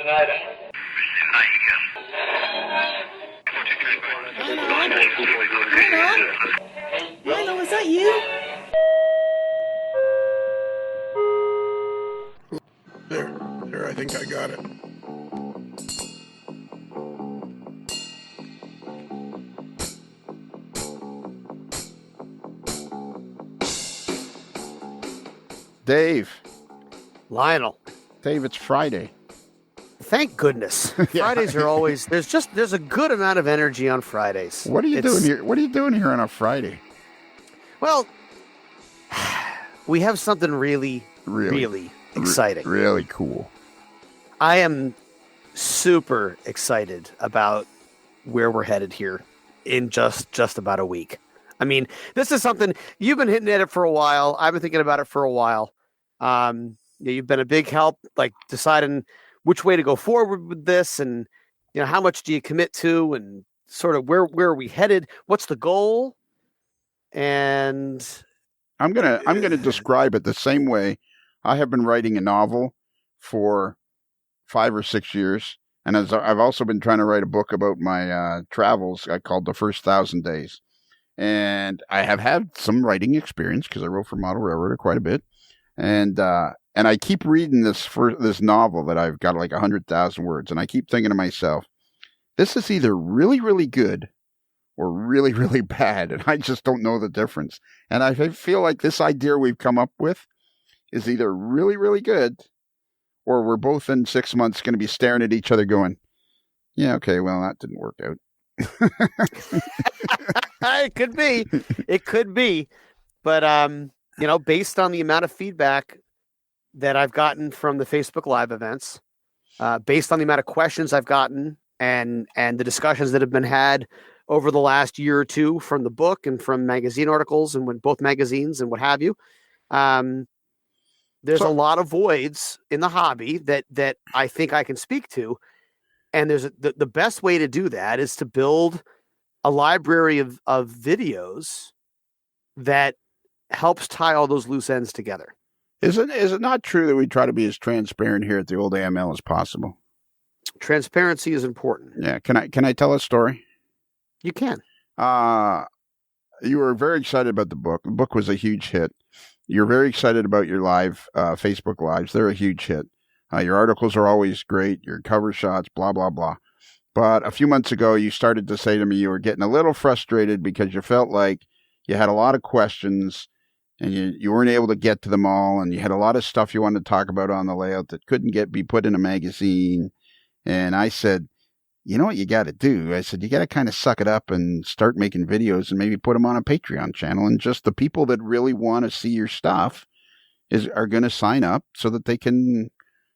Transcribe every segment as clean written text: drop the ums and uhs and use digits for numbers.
Lionel, is that you? There, I think I got it. Dave. Lionel. Dave, it's Friday. Thank goodness. Yeah. Fridays are always there's a good amount of energy on Fridays. What are you doing here? What are you doing here on a Friday? Well, we have something really exciting. Really cool. I am super excited about where we're headed here in just about a week. I mean, this is something you've been hitting at it for a while. I've been thinking about it for a while. You've been a big help, like deciding which way to go forward with this, and how much do you commit to, and sort of where are we headed? What's the goal? And I'm gonna describe it the same way. I have been writing a novel for 5 or 6 years, and I've also been trying to write a book about my travels. I called The First 1,000 Days, and I have had some writing experience because I wrote for Model Railroader quite a bit, and I keep reading this novel that I've got like 100,000 words, and I keep thinking to myself, this is either really, really good or really, really bad, and I just don't know the difference. And I feel like this idea we've come up with is either really, really good, or we're both in 6 months going to be staring at each other going, yeah, okay, well, that didn't work out. It could be. But, based on the amount of feedback that I've gotten from the Facebook Live events, based on the amount of questions I've gotten and the discussions that have been had over the last year or two from the book and from magazine articles and both magazines and what have you, there's a lot of voids in the hobby that I think I can speak to. And the best way to do that is to build a library of videos that helps tie all those loose ends together. Is it not true that we try to be as transparent here at the old AML as possible? Transparency is important. Yeah. Can I tell a story? You can. You were very excited about the book. The book was a huge hit. You're very excited about your live Facebook Lives. They're a huge hit. Your articles are always great. Your cover shots, blah, blah, blah. But a few months ago, you started to say to me you were getting a little frustrated because you felt like you had a lot of questions and you weren't able to get to them all, and you had a lot of stuff you wanted to talk about on the layout that couldn't be put in a magazine. And I said, you know what you got to do? I said, you got to kind of suck it up and start making videos and maybe put them on a Patreon channel. And just the people that really want to see your stuff are going to sign up so that they can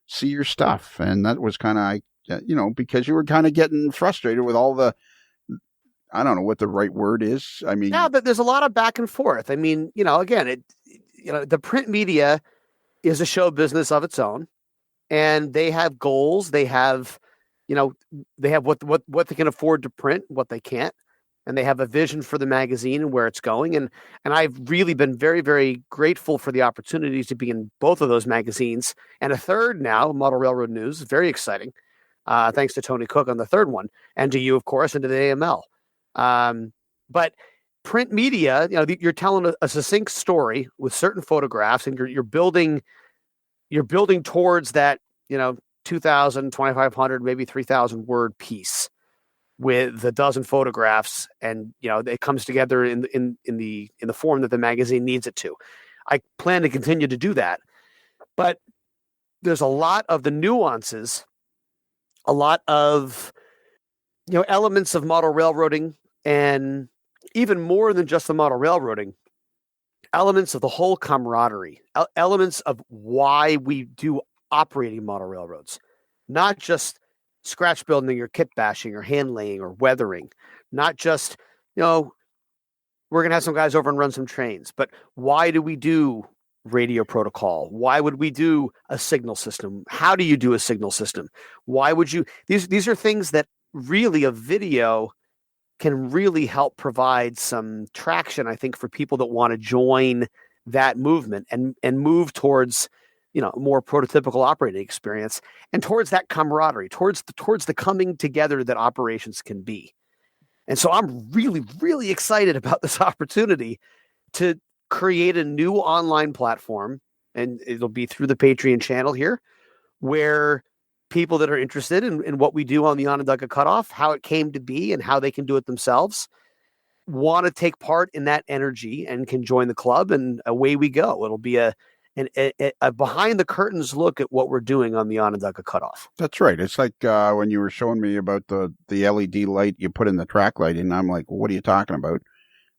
see your stuff. And that was kind of, because you were kind of getting frustrated with all the, I don't know what the right word is. I mean, yeah, but there's a lot of back and forth. I mean, again, the print media is a show business of its own, and they have goals. They have, they have what they can afford to print, what they can't, and they have a vision for the magazine and where it's going. And I've really been very, very grateful for the opportunity to be in both of those magazines, and a third now, Model Railroad News, very exciting. Thanks to Tony Cook on the third one, and to you, of course, and to the AML. But print media, you're telling a succinct story with certain photographs, and you're building towards that, 2,000, 2,500, maybe 3,000 word piece with a dozen photographs, and it comes together in the form that the magazine needs it to. I plan to continue to do that, but there's a lot of the nuances, a lot of elements of model railroading. And even more than just the model railroading, elements of the whole camaraderie, elements of why we do operating model railroads, not just scratch building or kit bashing or hand laying or weathering, not just, we're going to have some guys over and run some trains, but why do we do radio protocol? Why would we do a signal system? How do you do a signal system? Why would you, these are things that really a video can really help provide some traction, I think, for people that want to join that movement and move towards more prototypical operating experience, and towards that camaraderie, towards the coming together that operations can be. And so I'm really, really excited about this opportunity to create a new online platform, and it'll be through the Patreon channel here, where people that are interested in what we do on the Onondaga Cutoff, how it came to be and how they can do it themselves, want to take part in that energy and can join the club, and away we go. It'll be a behind the curtains look at what we're doing on the Onondaga Cutoff. That's right. It's like when you were showing me about the LED light you put in the track lighting, and I'm like, well, what are you talking about?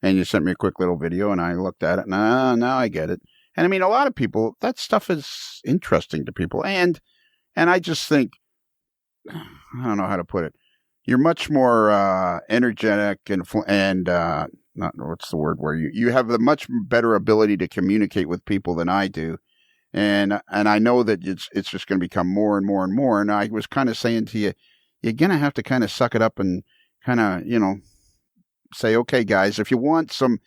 And you sent me a quick little video, and I looked at it, and now I get it. And I mean, a lot of people, that stuff is interesting to people. And I just think, I don't know how to put it. You're much more energetic and not what's the word, where you have a much better ability to communicate with people than I do. And I know that it's just going to become more and more and more. And I was kind of saying to you, you're going to have to kind of suck it up and kind of, say, okay, guys, if you want some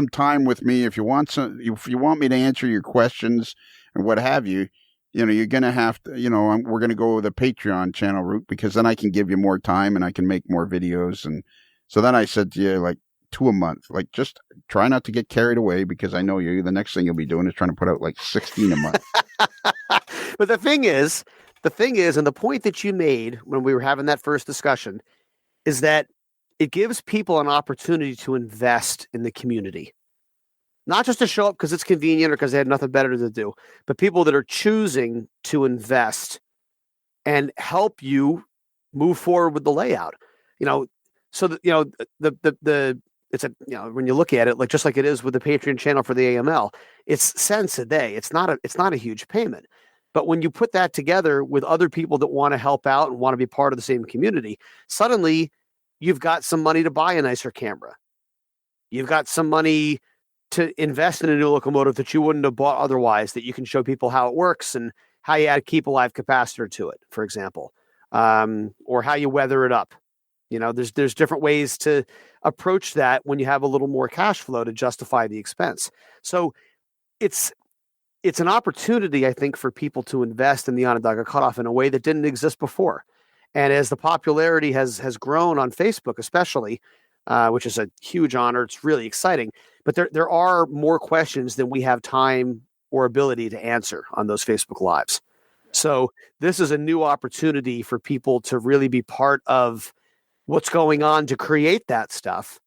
time with me, if you want me to answer your questions and what have you, you're going to have to, we're going to go with the Patreon channel route, because then I can give you more time and I can make more videos. And so then I said to you, like, 2 a month, like, just try not to get carried away, because I know the next thing you'll be doing is trying to put out like 16 a month. But the thing is, and the point that you made when we were having that first discussion, is that it gives people an opportunity to invest in the community. Not just to show up because it's convenient or because they had nothing better to do, but people that are choosing to invest and help you move forward with the layout. So that, it's when you look at it, like, just like it is with the Patreon channel for the AML, it's cents a day. It's not a huge payment. But when you put that together with other people that want to help out and want to be part of the same community, suddenly you've got some money to buy a nicer camera. You've got some money to invest in a new locomotive that you wouldn't have bought otherwise, that you can show people how it works and how you add keep alive capacitor to it, for example, or how you weather it up. There's different ways to approach that when you have a little more cash flow to justify the expense. So it's an opportunity, I think, for people to invest in the Onondaga Cutoff in a way that didn't exist before. And as the popularity has grown on Facebook, especially, which is a huge honor, it's really exciting. But there are more questions than we have time or ability to answer on those Facebook Lives. So this is a new opportunity for people to really be part of what's going on to create that stuff.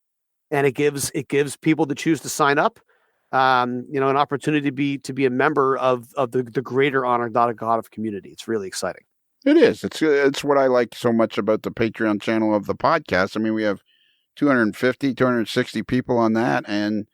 And it gives people to choose to sign up, an opportunity to be a member of the greater Onondaga Cutoff community. It's really exciting. It is. It's what I like so much about the Patreon channel of the podcast. I mean, we have 260 people on that. And,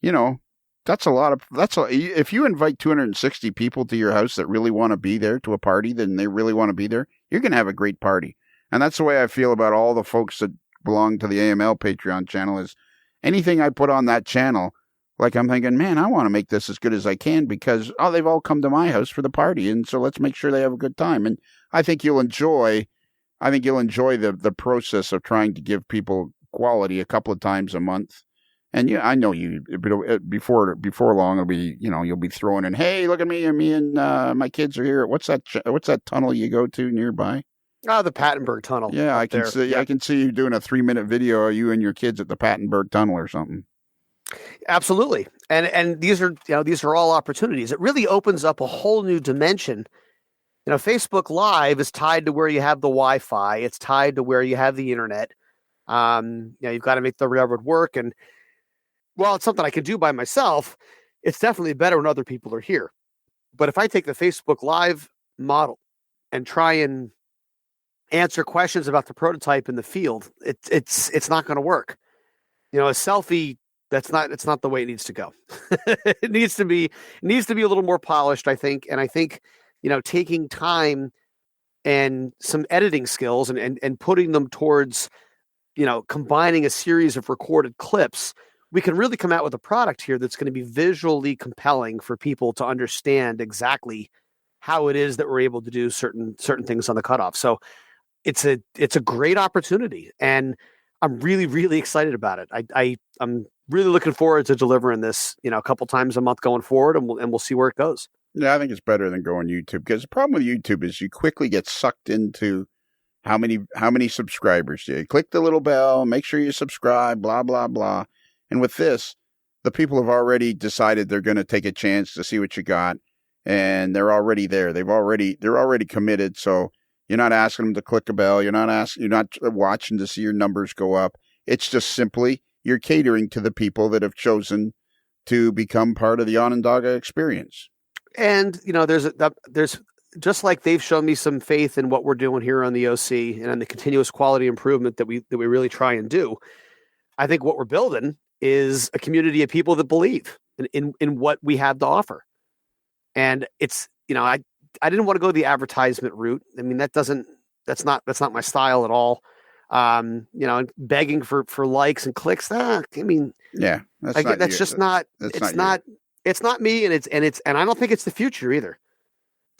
if you invite 260 people to your house that really want to be there to a party, then they really want to be there, you're going to have a great party. And that's the way I feel about all the folks that belong to the AML Patreon channel. Is anything I put on that channel, like, I'm thinking, man, I want to make this as good as I can, because, they've all come to my house for the party. And so let's make sure they have a good time. And I think you'll enjoy the process of trying to give people quality a couple of times a month. And I know you, before long, it'll be, you'll be throwing in, hey, look at me and my kids are here. What's that tunnel you go to nearby? Oh, the Pattenberg Tunnel. Yeah, I can see. Yep. I can see you doing a 3-minute video of you and your kids at the Pattenberg Tunnel or something. Absolutely, and these are all opportunities. It really opens up a whole new dimension. Facebook Live is tied to where you have the Wi-Fi. It's tied to where you have the internet. You've got to make the railroad work, and while it's something I can do by myself, it's definitely better when other people are here. But if I take the Facebook Live model and try and answer questions about the prototype in the field, it's not going to work. A selfie, it's not the way it needs to go. It needs to be a little more polished, I think. And I think, taking time and some editing skills and putting them towards, combining a series of recorded clips, we can really come out with a product here that's going to be visually compelling for people to understand exactly how it is that we're able to do certain things on the cutoff. So it's a great opportunity, and I'm really, really excited about it. I'm really looking forward to delivering this, a couple times a month going forward, and we'll see where it goes. Yeah, I think it's better than going YouTube, because the problem with YouTube is you quickly get sucked into how many subscribers do you click the little bell, make sure you subscribe, blah blah blah. And with this, the people have already decided they're going to take a chance to see what you got, and they're already there. They're already committed. So you're not asking them to click a bell. You're not watching to see your numbers go up. It's just simply you're catering to the people that have chosen to become part of the Onondaga experience. And there's just like they've shown me some faith in what we're doing here on the OC and on the continuous quality improvement that we really try and do. I think what we're building is a community of people that believe in what we have to offer. And it's, I didn't want to go the advertisement route. I mean, that's not my style at all. Begging for likes and clicks. Yeah, it's not me, and I don't think it's the future either.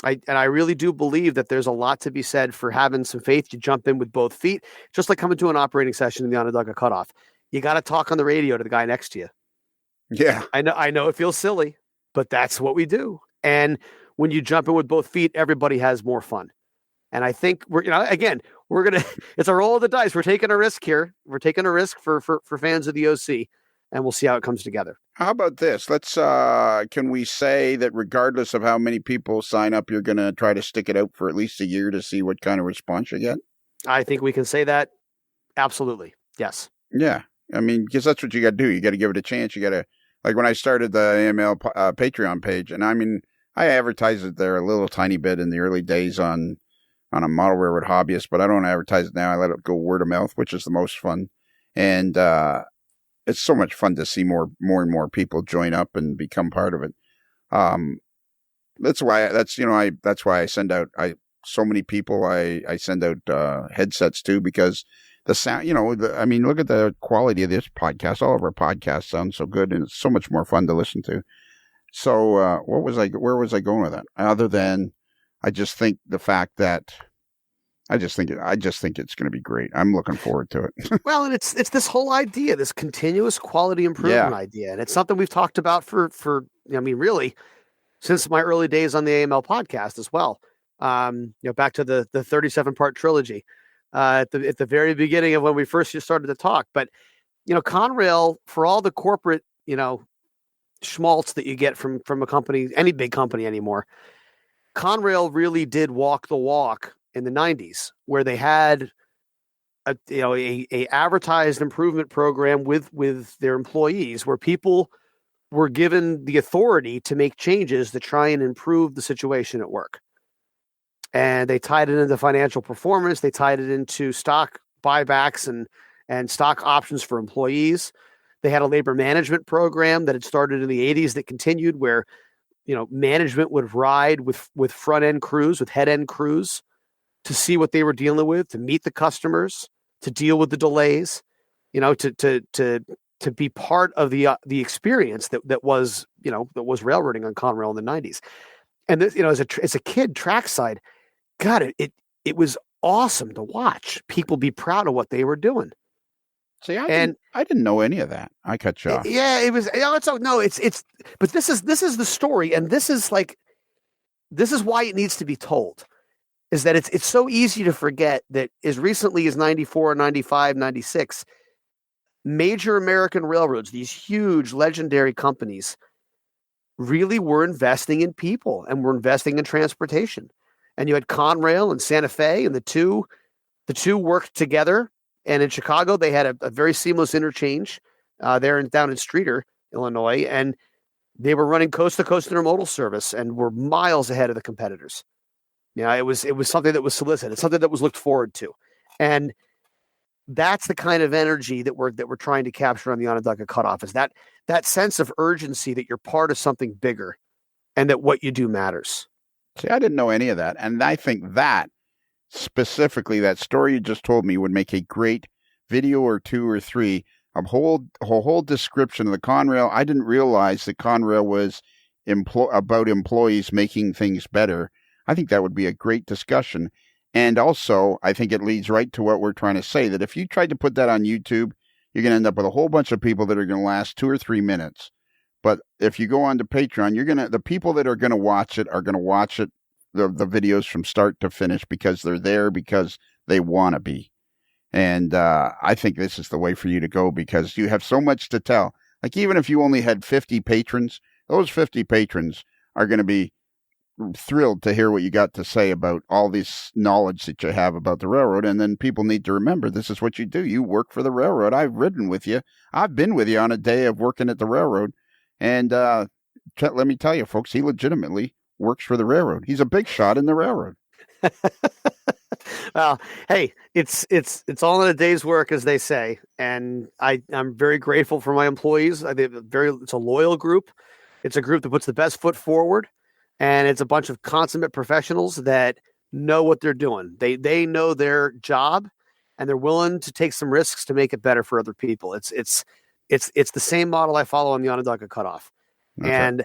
I really do believe that there's a lot to be said for having some faith. You jump in with both feet, just like coming to an operating session in the Onondaga Cutoff. You got to talk on the radio to the guy next to you. Yeah, I know it feels silly, but that's what we do. And when you jump in with both feet, everybody has more fun. And I think it's a roll of the dice. We're taking a risk here. We're taking a risk for fans of the OC, and we'll see how it comes together. How about this? Can we say that regardless of how many people sign up, you're going to try to stick it out for at least a year to see what kind of response you get? I think we can say that. Absolutely. Yes. Yeah. I mean, because that's what you got to do. You got to give it a chance. You got to, like when I started the AML Patreon page, and I mean, I advertised it there a little tiny bit in the early days on a model railroad hobbyist, but I don't advertise it now. I let it go word of mouth, which is the most fun. And, it's so much fun to see more and more people join up and become part of it. That's why I send out so many people. I send out headsets too, because the sound. Look at the quality of this podcast. All of our podcasts sound so good, and it's so much more fun to listen to. So, where was I going with that? Other than, I just think the fact that. I just think it's going to be great. I'm looking forward to it. Well, and it's this whole idea, this continuous quality improvement idea, and it's something we've talked about for really since my early days on the AML podcast as well. Back to the 37-part trilogy at the very beginning of when we first just started to talk. But Conrail, for all the corporate schmaltz that you get from a company, any big company anymore, Conrail really did walk the walk in the 90s, where they had a advertised improvement program with their employees, where people were given the authority to make changes to try and improve the situation at work. And they tied it into financial performance. They tied it into stock buybacks and stock options for employees. They had a labor management program that had started in the 80s that continued, where management would ride with front end crews, with head end crews, to see what they were dealing with, to meet the customers, to deal with the delays, to be part of the experience that was railroading on Conrail in the 90s. And this, as a kid trackside, God, it was awesome to watch people be proud of what they were doing. See, I didn't know any of that. I cut you off. Yeah, it was. But this is the story, and this is why it needs to be told. Is that it's so easy to forget that as recently as 94, 95, 96, major American railroads, these huge legendary companies, really were investing in people and were investing in transportation. And you had Conrail and Santa Fe, and the two worked together. And in Chicago, they had a very seamless interchange down in Streator, Illinois, and they were running coast to coast intermodal service and were miles ahead of the competitors. It was something that was solicited, something that was looked forward to, and that's the kind of energy that we're trying to capture on the Onondaga Cutoff. Is that sense of urgency that you're part of something bigger, and that what you do matters. See, I didn't know any of that, and I think that specifically that story you just told me would make a great video or 2 or 3, a whole description of the Conrail. I didn't realize that Conrail was about employees making things better. I think that would be a great discussion. And also, I think it leads right to what we're trying to say, that if you tried to put that on YouTube, you're going to end up with a whole bunch of people that are going to last 2 or 3 minutes. But if you go on to Patreon, the people that are gonna watch it are gonna watch it the videos from start to finish because they're there because they want to be. And I think this is the way for you to go because you have so much to tell. Like even if you only had 50 patrons, those 50 patrons are going to be thrilled to hear what you got to say about all this knowledge that you have about the railroad. And then people need to remember this is what you do. You work for the railroad. I've ridden with you. I've been with you on a day of working at the railroad. And let me tell you, folks, he legitimately works for the railroad. He's a big shot in the railroad. Well, hey, it's all in a day's work, as they say, and I'm very grateful for my employees. It's a loyal group. It's a group that puts the best foot forward, and it's a bunch of consummate professionals that know what they're doing. They know their job, and they're willing to take some risks to make it better for other people. It's the same model I follow on the Onondaga Cutoff, and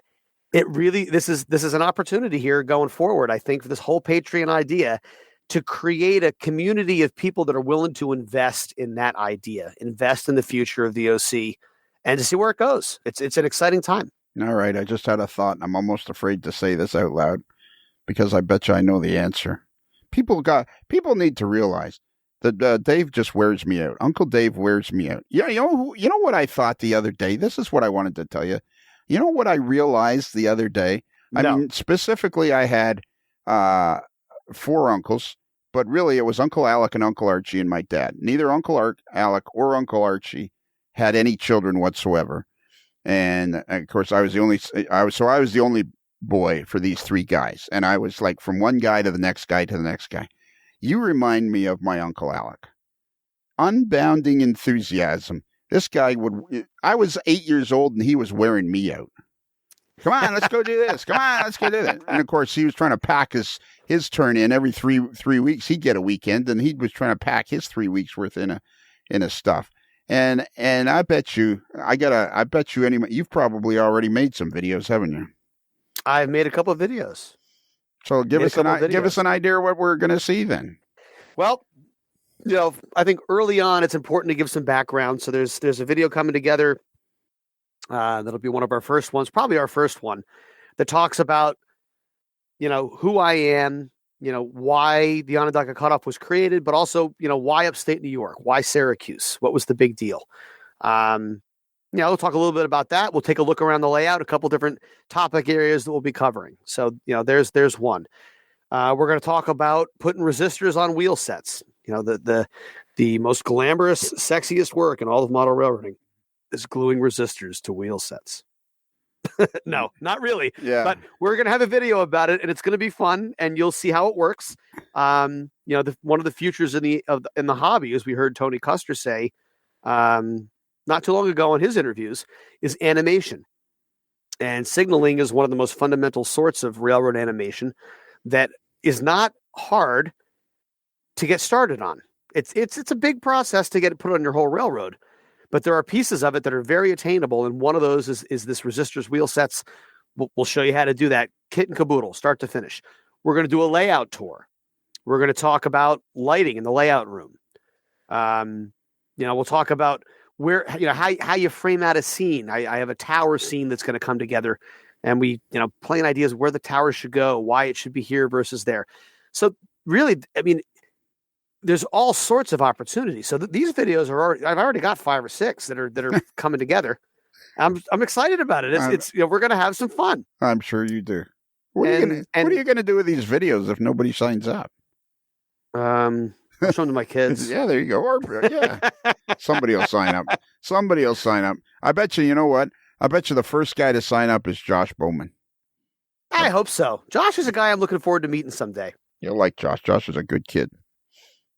it really this is an opportunity here going forward. I think for this whole Patreon idea to create a community of people that are willing to invest in that idea, invest in the future of the OC, and to see where it goes. It's an exciting time. All right, I just had a thought, and I'm almost afraid to say this out loud because I bet you I know the answer. People need to realize that Dave just wears me out. Uncle Dave wears me out. You know what I thought the other day? This is what I wanted to tell you. You know what I realized the other day? I mean, specifically, I had 4 uncles, but really it was Uncle Alec and Uncle Archie and my dad. Neither Uncle Alec or Uncle Archie had any children whatsoever. And of course, I was the only boy for these 3 guys. And I was like from one guy to the next guy to the next guy. You remind me of my Uncle Alec. Unbounding enthusiasm. This guy I was 8 years old and he was wearing me out. Come on, let's go do this. Come on, let's go do that. And of course, he was trying to pack his turn in every three weeks. He'd get a weekend, and he was trying to pack his 3 weeks worth in a stuff. And I bet you, you've probably already made some videos, haven't you? I've made a couple of videos. So give us an idea of what we're going to see then. Well, I think early on it's important to give some background. So there's a video coming together. That'll be one of our first ones, probably our first one, that talks about, who I am, why the Onondaga Cutoff was created, but also, why upstate New York, why Syracuse, what was the big deal? We'll talk a little bit about that. We'll take a look around the layout, a couple different topic areas that we'll be covering. So, there's one. We're going to talk about putting resistors on wheel sets. The most glamorous, sexiest work in all of model railroading is gluing resistors to wheel sets. No, not really. Yeah. But we're going to have a video about it, and it's going to be fun, and you'll see how it works. One of the futures in the hobby, as we heard Tony Custer say not too long ago in his interviews, is animation. And signaling is one of the most fundamental sorts of railroad animation that is not hard to get started on. It's a big process to get it put on your whole railroad. But there are pieces of it that are very attainable, and one of those is this resistors wheel sets. We'll show you how to do that, kit and caboodle, start to finish. We're going to do a layout tour. We're going to talk about lighting in the layout room. We'll talk about how you frame out a scene. I have a tower scene that's going to come together, and we playing ideas where the tower should go, why it should be here versus there. So really, there's all sorts of opportunities. So these videos I've already got 5 or 6 that are coming together. I'm excited about it. We're going to have some fun. I'm sure you do. What are you going to do with these videos if nobody signs up? I'll show them to my kids. Yeah, there you go. Or, yeah, somebody will sign up. Somebody will sign up. I bet you. You know what? I bet you the first guy to sign up is Josh Bowman. I hope so. Josh is a guy I'm looking forward to meeting someday. You'll like Josh. Josh is a good kid.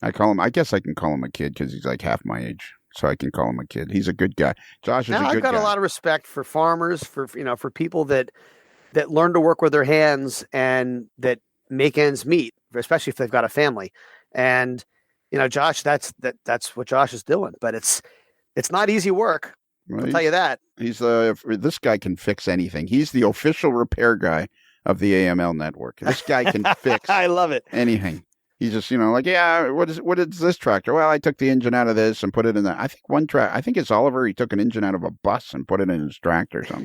I guess I can call him a kid because he's like half my age, so I can call him a kid. He's a good guy. Josh is a good guy. I've got a lot of respect for farmers, for people that learn to work with their hands and that make ends meet, especially if they've got a family. And Josh, that's what Josh is doing. But it's not easy work. I'll tell you that. This guy can fix anything. He's the official repair guy of the AML network. This guy can fix. I love it. Anything. He's just, like, yeah, what is this tractor? Well, I took the engine out of this and put it in that. I think it's Oliver. He took an engine out of a bus and put it in his tractor. So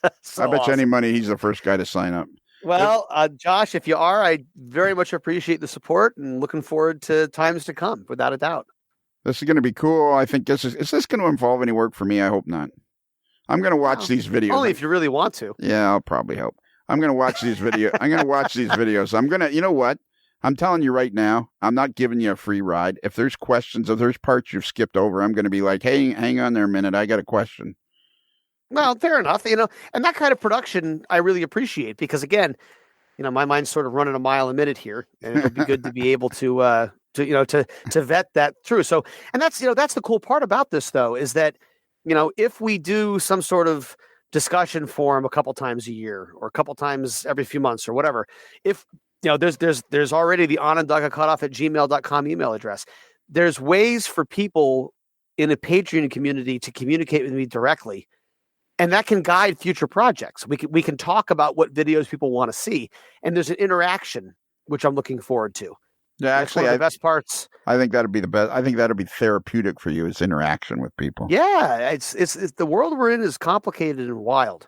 I So bet you any awesome. money he's the first guy to sign up. Well, Josh, if you are, I very much appreciate the support and looking forward to times to come, without a doubt. This is going to be cool. I think is this going to involve any work for me? I hope not. I'm going to watch these videos. Only if you really want to. Yeah, I'll probably help. I'm going to watch these videos. I'm going to watch these videos. I'm going to, you know what? I'm telling you right now, I'm not giving you a free ride. If there's questions, if there's parts you've skipped over, I'm going to be like, hey, hang on there a minute. I got a question. Well, fair enough. And that kind of production I really appreciate because, again, my mind's sort of running a mile a minute here, and it'll be good to be able to vet that through. So, and that's the cool part about this, though, is that, if we do some sort of discussion forum a couple times a year or a couple times every few months or whatever, if there's already the onondaga@gmail.com email address. There's ways for people in a Patreon community to communicate with me directly, and that can guide future projects. We can talk about what videos people want to see, and there's an interaction which I'm looking forward to. Yeah, that's one of the best parts. I think that'd be the best. I think that'd be therapeutic for you, is interaction with people. Yeah, it's the world we're in is complicated and wild.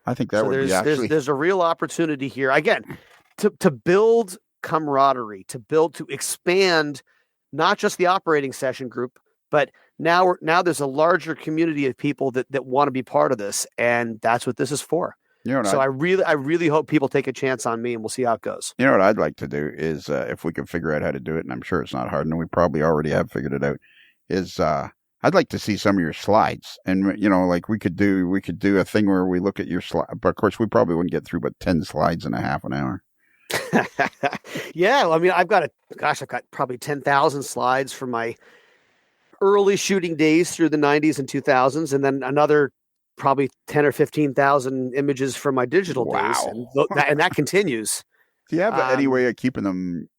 I think that would be actually. There's a real opportunity here again to build camaraderie, to expand not just the operating session group, but now there's a larger community of people that want to be part of this, and that's what this is for. So I really hope people take a chance on me, and we'll see how it goes. You know what I'd like to do is, if we can figure out how to do it, and I'm sure it's not hard, and we probably already have figured it out, is I'd like to see some of your slides, and like we could do a thing where we look at your slide, but of course we probably wouldn't get through but 10 slides in a half an hour. Yeah, well, I mean, I've got probably 10,000 slides from my early shooting days through the 90s and 2000s, and then another probably 10 or 15,000 images from my digital days, and that continues. Do you have any way of keeping them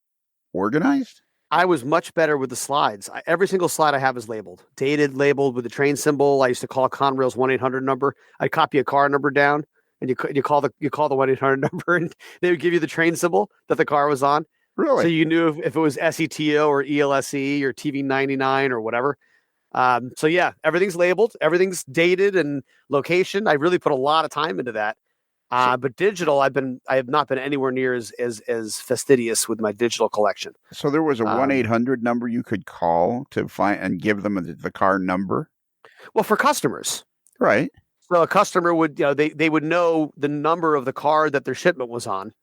organized? I was much better with the slides. Every single slide I have is labeled, dated, labeled with the train symbol. I used to call Conrail's 1-800 number. I'd copy a car number down, and you call the 1-800 number, and they would give you the train symbol that the car was on. Really? So you knew if it was SETO or ELSE or TV99 or whatever. So yeah, everything's labeled, everything's dated and location. I really put a lot of time into that. But digital, I have not been anywhere near as fastidious with my digital collection. So there was a 1-800 number you could call to find and give them the car number. Well, for customers, right? So a customer would, they would know the number of the car that their shipment was on,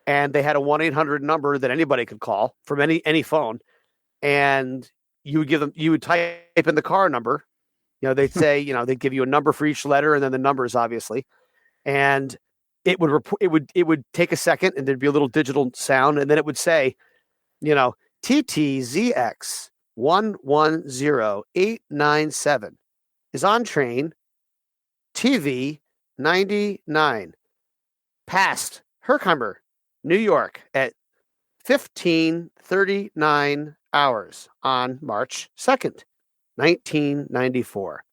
and they had a 1-800 number that anybody could call from any phone, and you would type in the car number. They'd say, they'd give you a number for each letter and then the numbers, obviously. And it would take a second, and there'd be a little digital sound, and then it would say, TTZX 110897 is on train TV 99 past Herkimer, New York at 15:39 hours on March 2nd, 1994.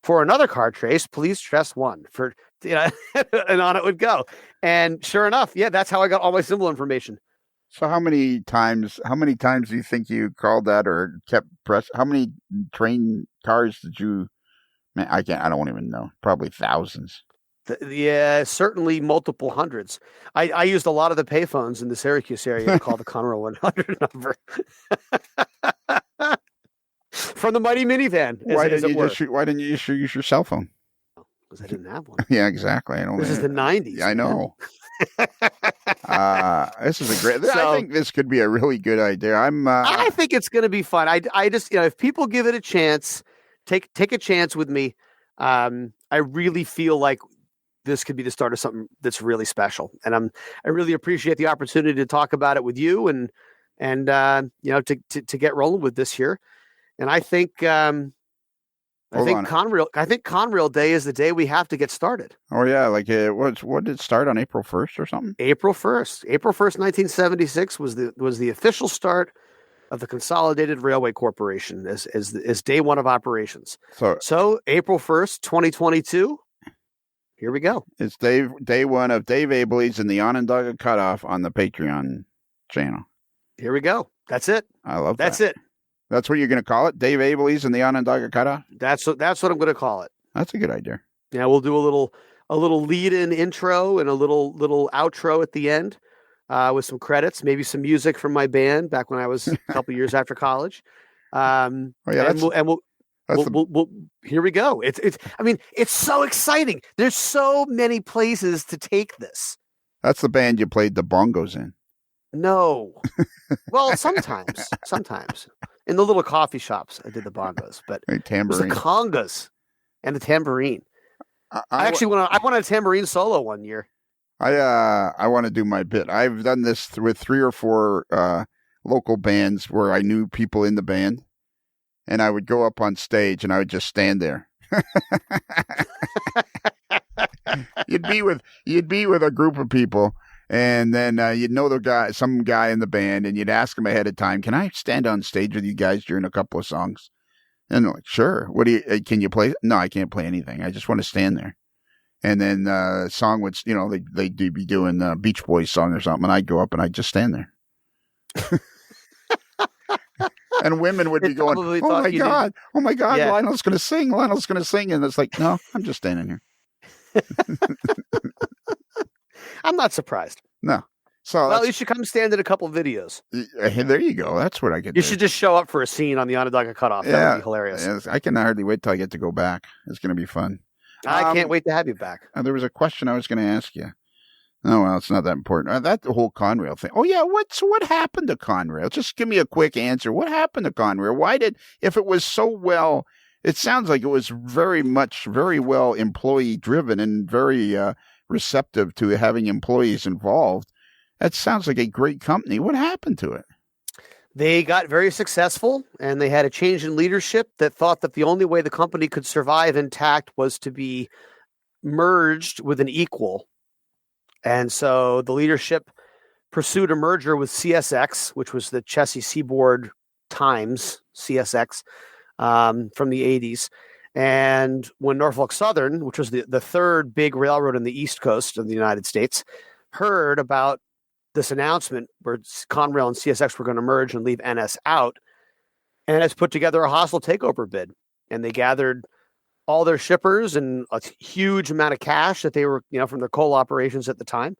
For another car trace, please press 1 for, and on it would go. And sure enough, yeah, that's how I got all my symbol information. So how many times do you think you called that or kept press? How many train cars did you? Man, I don't even know. Probably thousands. Yeah, certainly multiple hundreds. I used a lot of the payphones in the Syracuse area to call the Conrail 100 number. From the mighty minivan. Why didn't you just use your cell phone? Because I didn't have one. Yeah, exactly. This is the 90s. I know. This is a great. I think this could be a really good idea. I think it's going to be fun. I just, if people give it a chance, take a chance with me. I really feel like this could be the start of something that's really special, and I really appreciate the opportunity to talk about it with you and to get rolling with this here. And I think Conrail Day is the day we have to get started. Oh yeah, like what did it start on April 1st or something? April 1st, 1976 was the official start of the Consolidated Railway Corporation as day one of operations. So April 1st, 2022. Here we go. It's day one of Dave Abley's and the Onondaga Cutoff on the Patreon channel. Here we go. That's it. I love That's that. it. That's what you're going to call it? Dave Abeley's and the Onondaga Cutoff? That's what I'm going to call it. That's a good idea. Yeah, we'll do a little lead-in intro and a little outro at the end with some credits, maybe some music from my band back when I was a couple years after college. We'll here we go. I mean, it's so exciting. There's so many places to take this. That's the band you played the bongos in. No. Well, sometimes in the little coffee shops, I did the bongos, but it was the congas and the tambourine. I won a tambourine solo one year. I want to do my bit. I've done this with 3 or 4 local bands where I knew people in the band, and I would go up on stage and I would just stand there. You'd be with a group of people, and then you'd know some guy in the band, and you'd ask him ahead of time, "Can I stand on stage with you guys during a couple of songs?" And they're like, "Sure. Can you play?" "No, I can't play anything. I just want to stand there." And then song would, they'd be doing a Beach Boys song or something, and I'd go up and I'd just stand there. And women would be going, oh my God, yeah. Lionel's going to sing. And it's like, no, I'm just standing here. I'm not surprised. No. So you should come stand in a couple of videos. There you go. That's what I could do. You should just show up for a scene on the Onondaga Cutoff. That would be hilarious. I can hardly wait till I get to go back. It's going to be fun. I can't wait to have you back. There was a question I was going to ask you. Oh, well, it's not that important. That whole Conrail thing. Oh, yeah. What happened to Conrail? Just give me a quick answer. What happened to Conrail? If it was so well, it sounds like it was very well employee driven and very receptive to having employees involved. That sounds like a great company. What happened to it? They got very successful, and they had a change in leadership that thought that the only way the company could survive intact was to be merged with an equal. And so the leadership pursued a merger with CSX, which was the Chessie Seaboard Times, CSX, from the 80s. And when Norfolk Southern, which was the third big railroad on the East Coast of the United States, heard about this announcement where Conrail and CSX were going to merge and leave NS out, NS put together a hostile takeover bid, and they gathered all their shippers and a huge amount of cash that they were, from their coal operations at the time,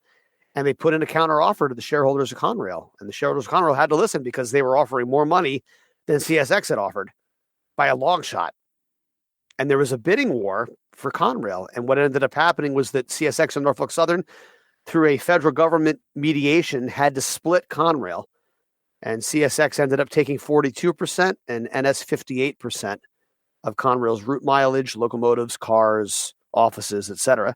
and they put in a counter offer to the shareholders of Conrail, and the shareholders of Conrail had to listen because they were offering more money than CSX had offered by a long shot. And there was a bidding war for Conrail, and what ended up happening was that CSX and Norfolk Southern, through a federal government mediation, had to split Conrail, and CSX ended up taking 42% and NS 58% of Conrail's route mileage, locomotives, cars, offices, etc.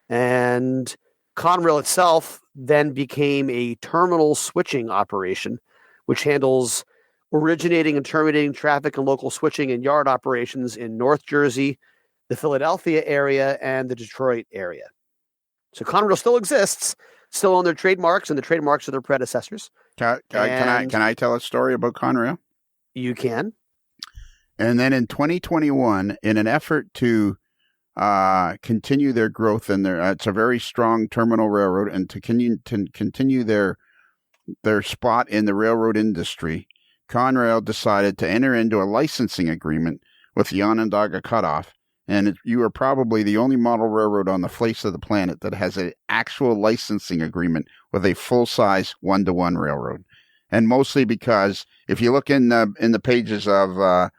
And Conrail itself then became a terminal switching operation, which handles originating and terminating traffic and local switching and yard operations in North Jersey, the Philadelphia area, and the Detroit area. So Conrail still exists, still own their trademarks and the trademarks of their predecessors. Can I tell a story about Conrail? You can. And then in 2021, in an effort to continue their growth in it's a very strong terminal railroad, and to continue their spot in the railroad industry, Conrail decided to enter into a licensing agreement with the Onondaga Cutoff. And you are probably the only model railroad on the face of the planet that has an actual licensing agreement with a full-size one-to-one railroad. And mostly because if you look in the pages of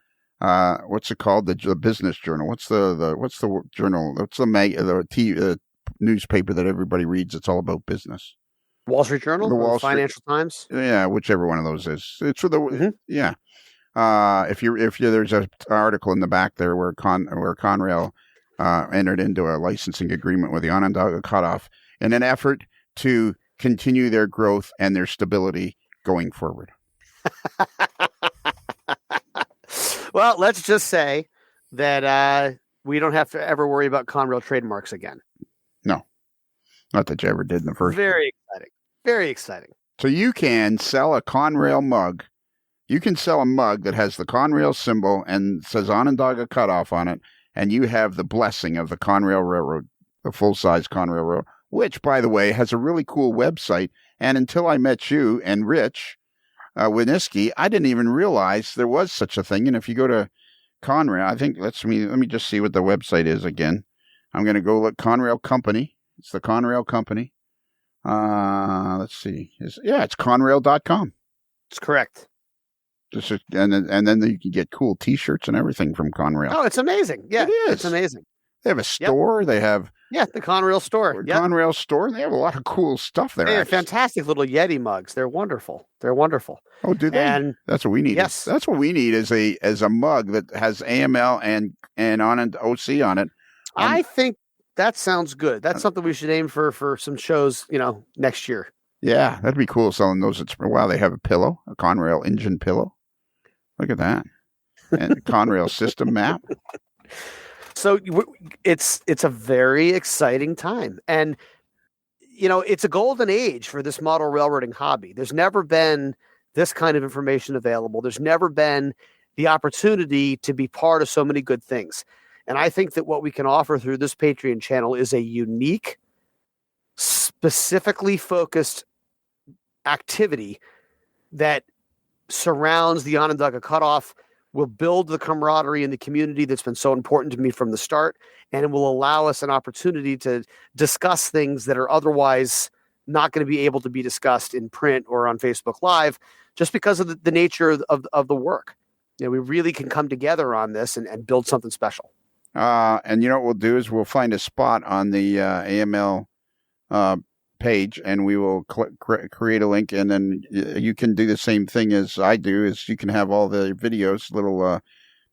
what's it called, the business journal? What's the journal? What's the newspaper that everybody reads? It's all about business. Wall Street Journal, the Financial Times. Yeah, whichever one of those is. It's for the yeah. If there's an article in the back there where Conrail entered into a licensing agreement with the Onondaga Cutoff in an effort to continue their growth and their stability going forward. Well, let's just say that we don't have to ever worry about Conrail trademarks again. No, not that you ever did in the first. Very exciting. Very exciting. So you can sell a Conrail mug. You can sell a mug that has the Conrail symbol and says Onondaga Cutoff on it, and you have the blessing of the Conrail Railroad, the full-size Conrail Railroad, which, by the way, has a really cool website. And until I met you and Rich, Winitsky. I didn't even realize there was such a thing. And if you go to Conrail, I think let me just see what the website is again. I'm going to go look Conrail Company. It's the Conrail Company. Let's see. It's Conrail.com. It's correct. And then you can get cool T-shirts and everything from Conrail. Oh, it's amazing. Yeah, it is. It's amazing. They have a store. Yep. They have the Conrail store. Conrail store. They have a lot of cool stuff there. They have fantastic little Yeti mugs. They're wonderful. Oh, do they? And that's what we need. Yes, that's what we need is a mug that has AML and on an OC on it. I think that sounds good. That's something we should aim for some shows, next year. Yeah, that'd be cool selling those. Wow, they have a pillow, a Conrail engine pillow. Look at that. And a Conrail system map. So it's a very exciting time. And, it's a golden age for this model railroading hobby. There's never been this kind of information available. There's never been the opportunity to be part of so many good things. And I think that what we can offer through this Patreon channel is a unique, specifically focused activity that surrounds the Onondaga Cutoff, will build the camaraderie in the community that's been so important to me from the start, and it will allow us an opportunity to discuss things that are otherwise not going to be able to be discussed in print or on Facebook Live, just because of the nature of the work. We really can come together on this and build something special. And what we'll do is we'll find a spot on the AML page, and we will create a link, and then you can do the same thing as I do. Is you can have all the videos,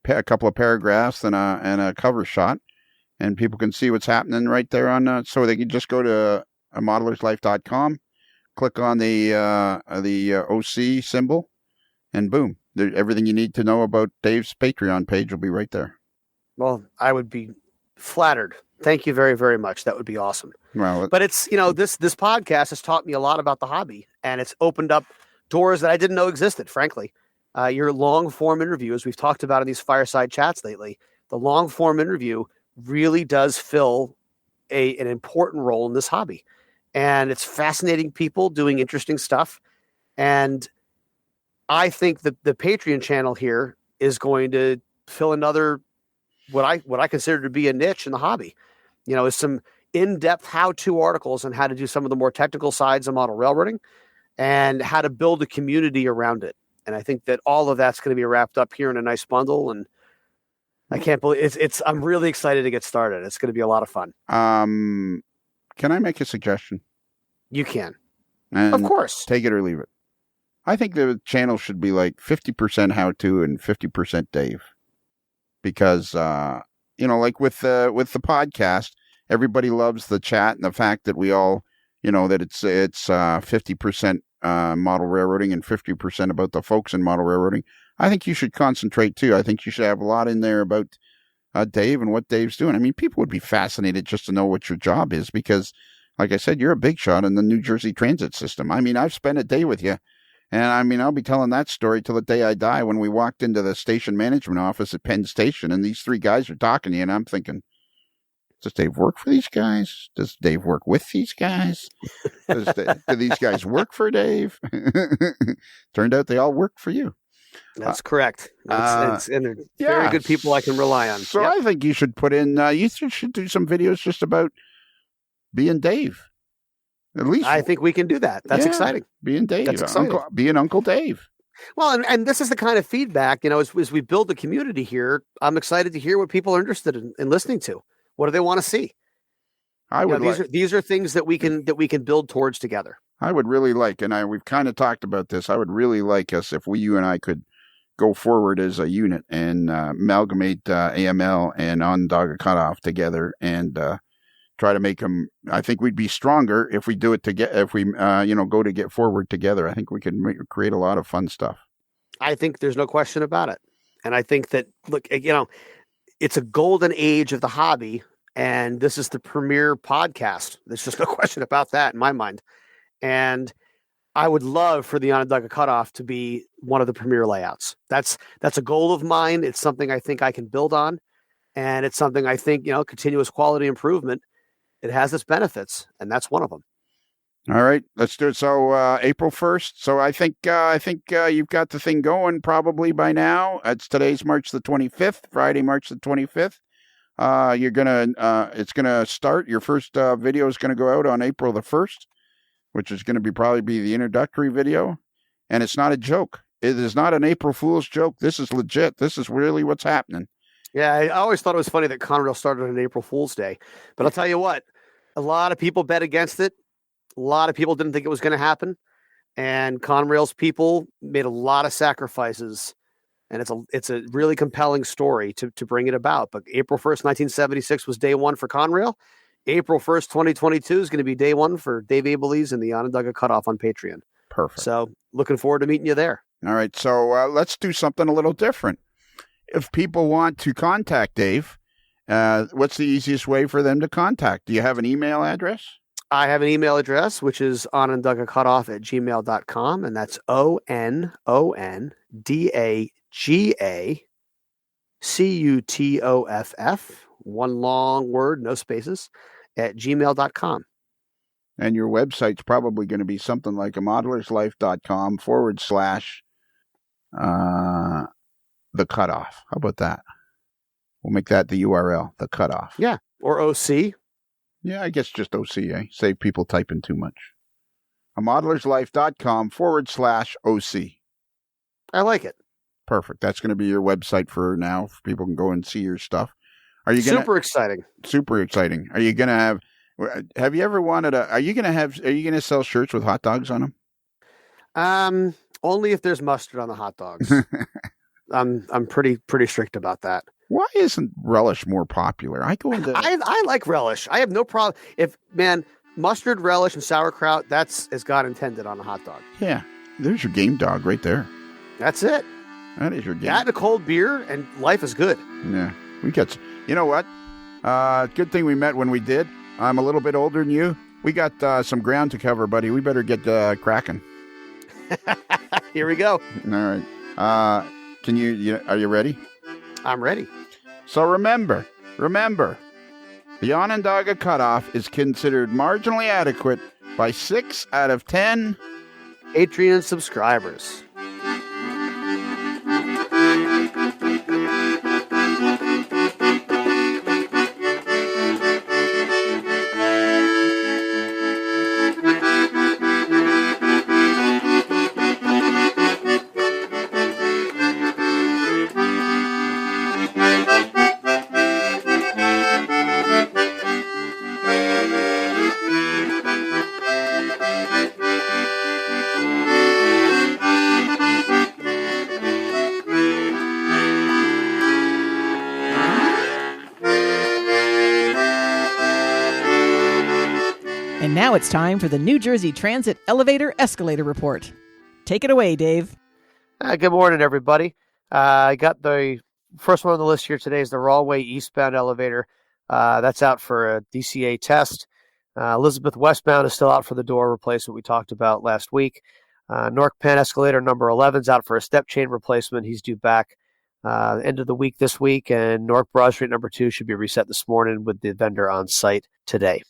a couple of paragraphs and a cover shot, and people can see what's happening right there on. So they can just go to modelerslife.com, click on the OC symbol, and boom, everything you need to know about Dave's Patreon page will be right there. Well, I would be flattered. Thank you very, very much. That would be awesome. Well, but it's, this podcast has taught me a lot about the hobby, and it's opened up doors that I didn't know existed, frankly. Your long form interview, as we've talked about in these fireside chats lately, the long form interview really does fill an important role in this hobby. And it's fascinating people doing interesting stuff. And I think that the Patreon channel here is going to fill another, what I consider to be a niche in the hobby. Is some in-depth how-to articles on how to do some of the more technical sides of model railroading and how to build a community around it. And I think that all of that's going to be wrapped up here in a nice bundle. And I can't believe I'm really excited to get started. It's going to be a lot of fun. Can I make a suggestion? You can. And of course. Take it or leave it. I think the channel should be like 50% how-to and 50% Dave. Because, like with the podcast, everybody loves the chat and the fact that we all, that it's 50% model railroading and 50% about the folks in model railroading. I think you should concentrate too. I think you should have a lot in there about Dave and what Dave's doing. I mean, people would be fascinated just to know what your job is because, like I said, you're a big shot in the New Jersey transit system. I mean, I've spent a day with you. And I mean, I'll be telling that story till the day I die when we walked into the station management office at Penn Station and these three guys are talking to you. And I'm thinking, does Dave work for these guys? Does Dave work with these guys? Do these guys work for Dave? Turned out they all worked for you. That's correct. And they're very good people I can rely on. So I think you should put in, you should do some videos just about being Dave. At least I think we can do that. That's exciting. Being Dave. That's exciting. Being Uncle Dave. Well, and this is the kind of feedback, as we build the community here, I'm excited to hear what people are interested in listening to. What do they want to see? These are things that we can build towards together. I would really like, and we've kind of talked about this, I would really like us if you and I could go forward as a unit and amalgamate AML and Onondaga Cutoff together and try to make them. I think we'd be stronger if we do it together. If we, go to get forward together, I think we can create a lot of fun stuff. I think there's no question about it, and I think that it's a golden age of the hobby, and this is the premier podcast. There's just no question about that in my mind. And I would love for the Onondaga Cutoff to be one of the premier layouts. That's a goal of mine. It's something I think I can build on, and it's something I think continuous quality improvement. It has its benefits, and that's one of them. All right, let's do it. So April 1st. So I think you've got the thing going probably by now. Today's March the 25th, Friday, March the 25th. It's gonna start. Your first video is gonna go out on April the 1st, which is gonna probably be the introductory video. And it's not a joke. It is not an April Fool's joke. This is legit. This is really what's happening. Yeah, I always thought it was funny that Conrail started on April Fool's Day, but I'll tell you what, a lot of people bet against it. A lot of people didn't think it was going to happen, and Conrail's people made a lot of sacrifices, and it's a really compelling story to bring it about. But April 1st, 1976 was day one for Conrail. April 1st, 2022 is going to be day one for Dave Abelese and the Onondaga Cutoff on Patreon. Perfect. So looking forward to meeting you there. All right, so let's do something a little different. If people want to contact Dave, what's the easiest way for them to contact? Do you have an email address? I have an email address, which is onondagacutoff@gmail.com, and that's ONONDAGACUTOFF, one long word, no spaces, at gmail.com. And your website's probably going to be something like amodeler'slife.com / the cutoff. How about that? We'll make that the URL, the cutoff. Yeah, or OC. Yeah, I guess just OC, eh? Save people typing too much. amodeler'slife.com / OC. I like it. Perfect. That's going to be your website for now. People can go and see your stuff. Are you super exciting? Super exciting. Are you going to have you ever wanted are you going to sell shirts with hot dogs on them? Only if there's mustard on the hot dogs. I'm pretty strict about that. Why isn't relish more popular? I like relish. I have no problem. Mustard, relish, and sauerkraut, that's as God intended on a hot dog. Yeah. There's your game dog right there. That's it. That is your game. That and a cold beer, and life is good. Yeah. You know what? Good thing we met when we did. I'm a little bit older than you. We got some ground to cover, buddy. We better get cracking. Here we go. All right. Are you ready? I'm ready. So remember, the Onondaga Cutoff is considered marginally adequate by 6 out of 10 Patreon subscribers. And now it's time for the New Jersey Transit Elevator Escalator Report. Take it away, Dave. Good morning, everybody. I got the first one on the list here today is the Rawway eastbound elevator. That's out for a DCA test. Elizabeth westbound is still out for the door replacement we talked about last week. North Penn escalator number 11 is out for a step chain replacement. He's due back end of the week this week. And North Broad Street number 2 should be reset this morning with the vendor on site today.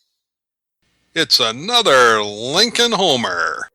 It's another Lincoln Homer.